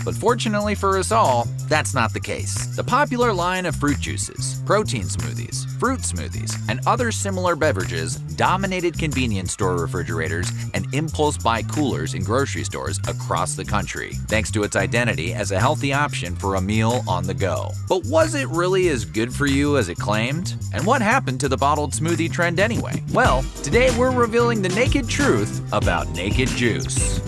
But fortunately for us all, that's not the case. The popular line of fruit juices, protein smoothies, fruit smoothies, and other similar beverages dominated convenience store refrigerators and impulse buy coolers in grocery stores across the country, thanks to its identity as a healthy option for a meal on the go. But was it really as good for you as it claimed? And what happened to the bottled smoothie trend anyway? Well, today we're revealing the naked truth about Naked Juice.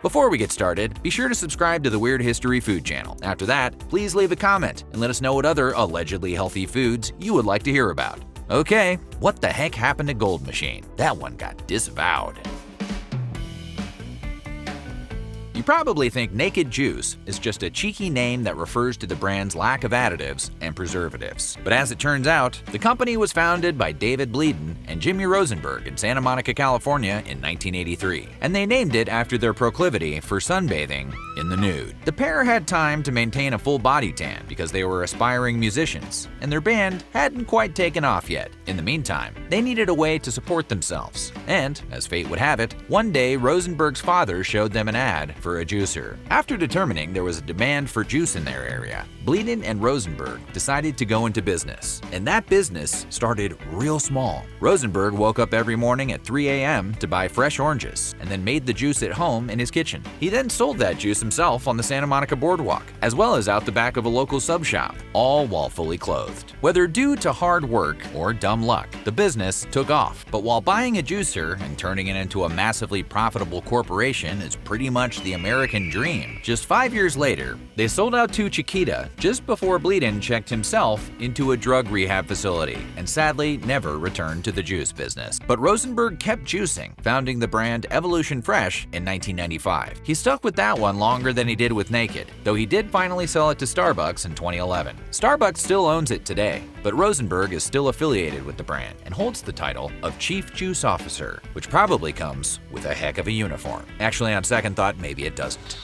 Before we get started, be sure to subscribe to the Weird History Food channel. After that, please leave a comment and let us know what other allegedly healthy foods you would like to hear about. Okay, what the heck happened to Gold Machine? That one got disavowed. You probably think Naked Juice is just a cheeky name that refers to the brand's lack of additives and preservatives. But as it turns out, the company was founded by David Bleeden and Jimmy Rosenberg in Santa Monica, California in 1983, and they named it after their proclivity for sunbathing in the nude. The pair had time to maintain a full body tan because they were aspiring musicians, and their band hadn't quite taken off yet. In the meantime, they needed a way to support themselves, and, as fate would have it, one day Rosenberg's father showed them an ad for a juicer. After determining there was a demand for juice in their area, Bleeden and Rosenberg decided to go into business, and that business started real small. Rosenberg woke up every morning at 3 a.m. to buy fresh oranges, and then made the juice at home in his kitchen. He then sold that juice himself on the Santa Monica boardwalk, as well as out the back of a local sub shop, all while fully clothed. Whether due to hard work or dumb luck, the business took off. But while buying a juicer and turning it into a massively profitable corporation is pretty much the American dream, just 5 years later, they sold out to Chiquita just before Bleeden checked himself into a drug rehab facility and sadly never returned to the juice business. But Rosenberg kept juicing, founding the brand Evolution Fresh in 1995. He stuck with that one longer than he did with Naked, though he did finally sell it to Starbucks in 2011. Starbucks still owns it today, but Rosenberg is still affiliated with the brand and holds the title of Chief Juice Officer, which probably comes with a heck of a uniform. Actually, on second thought, maybe it doesn't.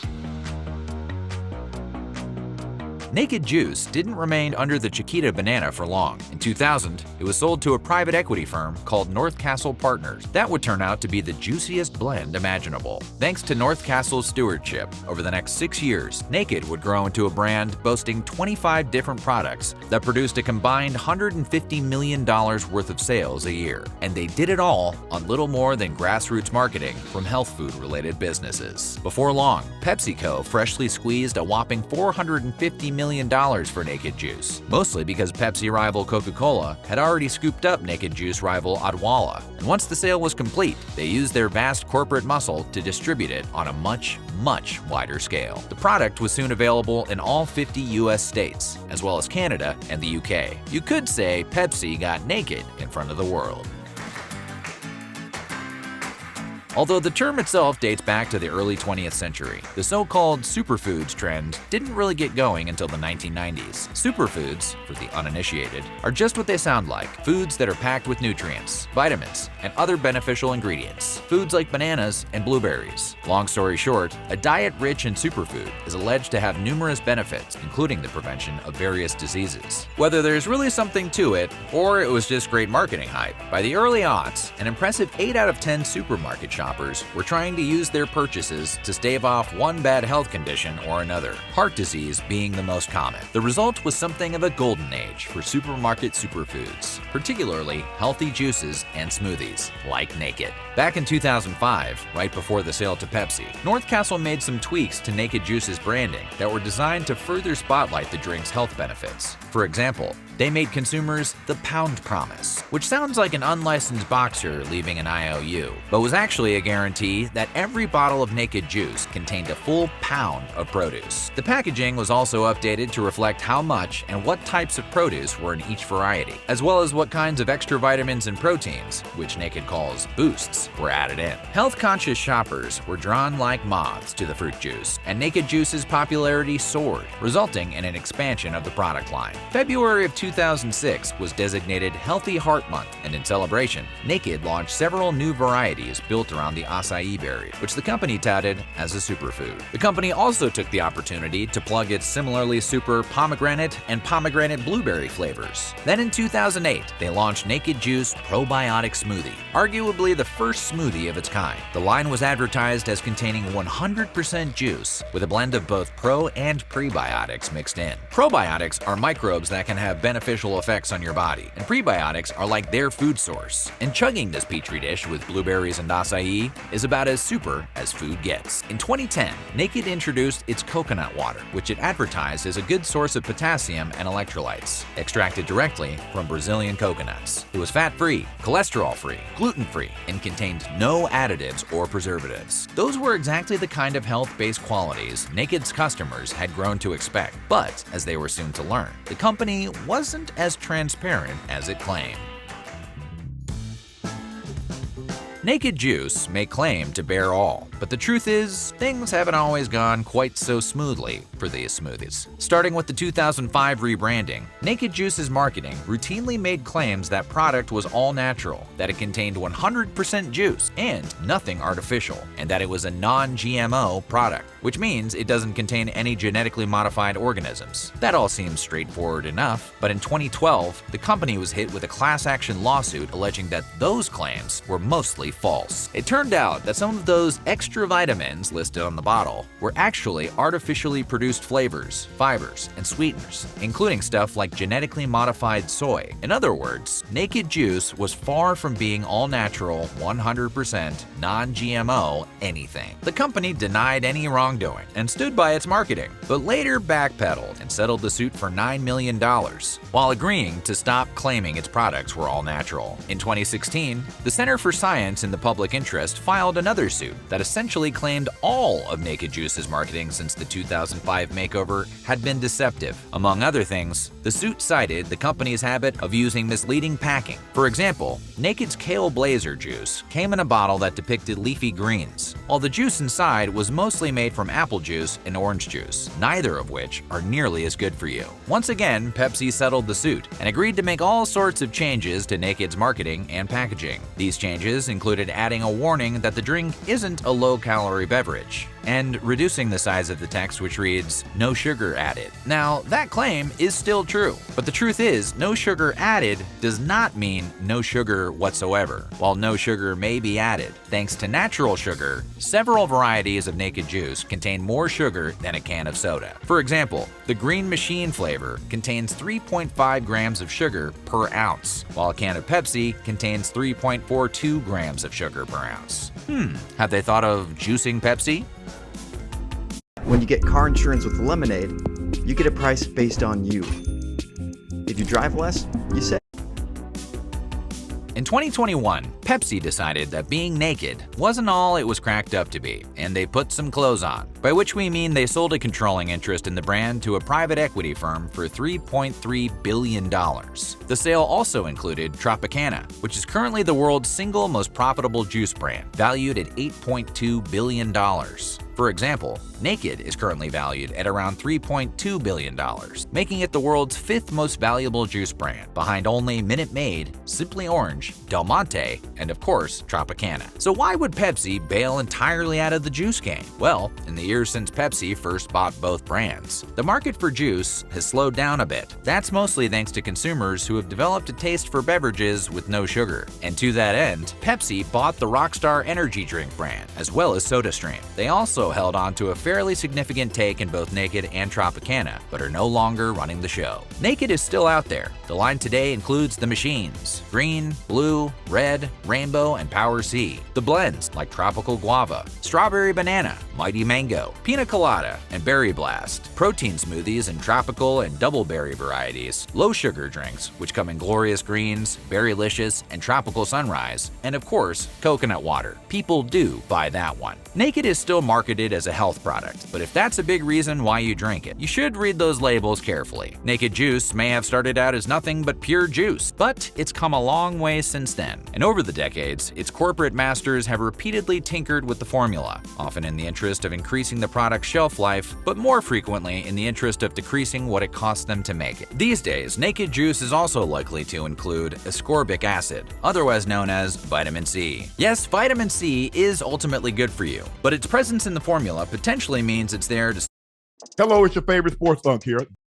Naked Juice didn't remain under the Chiquita banana for long. In 2000, it was sold to a private equity firm called North Castle Partners. That would turn out to be the juiciest blend imaginable. Thanks to North Castle's stewardship, over the next 6 years, Naked would grow into a brand boasting 25 different products that produced a combined $150 million worth of sales a year. And they did it all on little more than grassroots marketing from health food-related businesses. Before long, PepsiCo freshly squeezed a whopping $450 million for Naked Juice, mostly because Pepsi rival Coca-Cola had already scooped up Naked Juice rival Odwalla. And once the sale was complete, they used their vast corporate muscle to distribute it on a much wider scale. The product was soon available in all 50 US states, as well as Canada and the UK. You could say Pepsi got naked in front of the world. Although the term itself dates back to the early 20th century, the so-called superfoods trend didn't really get going until the 1990s. Superfoods, for the uninitiated, are just what they sound like: foods that are packed with nutrients, vitamins, and other beneficial ingredients. Foods like bananas and blueberries. Long story short, a diet rich in superfood is alleged to have numerous benefits, including the prevention of various diseases. Whether there's really something to it, or it was just great marketing hype, by the early aughts, an impressive 8 out of 10 supermarket shoppers were trying to use their purchases to stave off one bad health condition or another, heart disease being the most common. The result was something of a golden age for supermarket superfoods, particularly healthy juices and smoothies, like Naked. Back in 2005, right before the sale to Pepsi, North Castle made some tweaks to Naked Juice's branding that were designed to further spotlight the drink's health benefits. For example, they made consumers the Pound Promise, which sounds like an unlicensed boxer leaving an IOU, but was actually a guarantee that every bottle of Naked Juice contained a full pound of produce. The packaging was also updated to reflect how much and what types of produce were in each variety, as well as what kinds of extra vitamins and proteins, which Naked calls boosts, were added in. Health-conscious shoppers were drawn like moths to the fruit juice, and Naked Juice's popularity soared, resulting in an expansion of the product line. February of 2006 was designated Healthy Heart Month, and in celebration, Naked launched several new varieties built around the acai berry, which the company touted as a superfood. The company also took the opportunity to plug its similarly super pomegranate and pomegranate blueberry flavors. Then in 2008, they launched Naked Juice Probiotic Smoothie, arguably the first first smoothie of its kind. The line was advertised as containing 100% juice, with a blend of both pro and prebiotics mixed in. Probiotics are microbes that can have beneficial effects on your body, and prebiotics are like their food source. And chugging this petri dish with blueberries and acai is about as super as food gets. In 2010, Naked introduced its coconut water, which it advertised as a good source of potassium and electrolytes, extracted directly from Brazilian coconuts. It was fat-free, cholesterol-free, gluten-free, and contained no additives or preservatives. Those were exactly the kind of health-based qualities Naked's customers had grown to expect. But, as they were soon to learn, the company wasn't as transparent as it claimed. Naked Juice may claim to bear all, but the truth is, things haven't always gone quite so smoothly for these smoothies. Starting with the 2005 rebranding, Naked Juice's marketing routinely made claims that product was all natural, that it contained 100% juice and nothing artificial, and that it was a non-GMO product, which means it doesn't contain any genetically modified organisms. That all seems straightforward enough, but in 2012, the company was hit with a class action lawsuit alleging that those claims were mostly false. It turned out that some of those extra vitamins listed on the bottle were actually artificially produced flavors, fibers, and sweeteners, including stuff like genetically modified soy. In other words, Naked Juice was far from being all natural, 100% non-GMO anything. The company denied any wrongdoing and stood by its marketing, but later backpedaled and settled the suit for $9 million, while agreeing to stop claiming its products were all natural. In 2016, the Center for Science in the Public Interest filed another suit that essentially claimed all of Naked Juice's marketing since the 2005 makeover had been deceptive. Among other things, the suit cited the company's habit of using misleading packing. For example, Naked's Kale Blazer juice came in a bottle that depicted leafy greens, while the juice inside was mostly made from apple juice and orange juice, neither of which are nearly as good for you. Once again, Pepsi settled the suit and agreed to make all sorts of changes to Naked's marketing and packaging. These changes included adding a warning that the drink isn't a low-calorie beverage, and reducing the size of the text which reads, "No sugar added." Now, that claim is still true, but the truth is, no sugar added does not mean no sugar whatsoever. While no sugar may be added, thanks to natural sugar, several varieties of Naked Juice contain more sugar than a can of soda. For example, the Green Machine flavor contains 3.5 grams of sugar per ounce, while a can of Pepsi contains 3.42 grams of sugar per ounce. Have they thought of juicing Pepsi? When you get car insurance with Lemonade, you get a price based on you. If you drive less, you save. In 2021, Pepsi decided that being naked wasn't all it was cracked up to be, and they put some clothes on, by which we mean they sold a controlling interest in the brand to a private equity firm for $3.3 billion. The sale also included Tropicana, which is currently the world's single most profitable juice brand, valued at $8.2 billion. For example, Naked is currently valued at around $3.2 billion, making it the world's fifth most valuable juice brand, behind only Minute Maid, Simply Orange, Del Monte, and of course, Tropicana. So why would Pepsi bail entirely out of the juice game? Well, in the years since Pepsi first bought both brands, the market for juice has slowed down a bit. That's mostly thanks to consumers who have developed a taste for beverages with no sugar. And to that end, Pepsi bought the Rockstar energy drink brand, as well as SodaStream. They also held on to a fairly significant take in both Naked and Tropicana, but are no longer running the show. Naked is still out there. The line today includes the machines: green, blue, red, rainbow, and Power C. The blends like Tropical Guava, Strawberry Banana, Mighty Mango, Pina Colada, and Berry Blast. Protein smoothies in tropical and double berry varieties. Low sugar drinks, which come in Glorious Greens, Berrylicious, and Tropical Sunrise. And of course, coconut water. People do buy that one. Naked is still marketed as a health product, but if that's a big reason why you drink it, you should read those labels carefully. Naked Juice may have started out as nothing but pure juice, but it's come a long way since then. And over the decades, its corporate masters have repeatedly tinkered with the formula, often in the interest of increasing the product's shelf life, but more frequently in the interest of decreasing what it costs them to make it. These days, Naked Juice is also likely to include ascorbic acid, otherwise known as vitamin C. Yes, vitamin C is ultimately good for you, but its presence in the formula potentially means it's there to... Hello, it's your favorite sports thunk here.